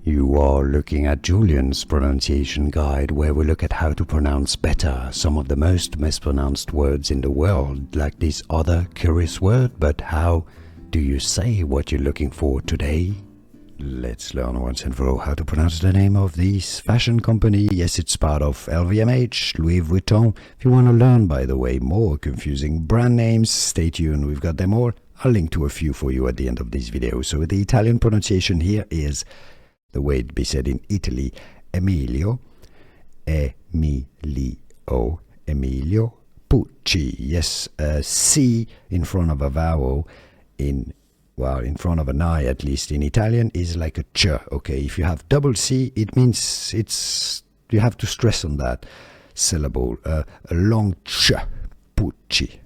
You are looking at Julian's pronunciation guide, where we look at how to pronounce better some of the most mispronounced words in the world, like this other curious word. But how do you say what you're looking for today? Let's learn once and for all how to pronounce the name of this fashion company. Yes, it's part of LVMH, Louis Vuitton. If you want to learn, by the way, more confusing brand names, stay tuned, we've got them all. I'll link to a few for you at the end of this video. So the Italian pronunciation here is the way it'd be said in Italy, Emilio, Emilio Pucci. Yes, a C in front of a vowel in front of an I, at least in Italian, is like a ch. Okay, if you have double C, it means you have to stress on that syllable, a long ch. Pucci.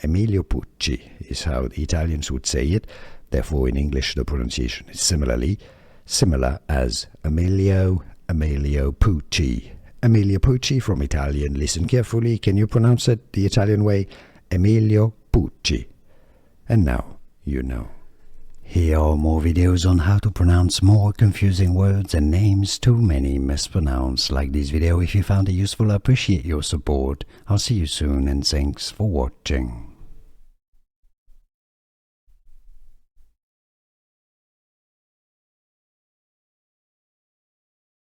Emilio Pucci is how the Italians would say it. Therefore, in English, the pronunciation is similar as Emilio Pucci. Emilio Pucci from Italian. Listen carefully. Can you pronounce it the Italian way? Emilio Pucci. And now you know. Here are more videos on how to pronounce more confusing words and names too many mispronounced. Like this video if you found it useful. I appreciate your support. I'll see you soon and thanks for watching.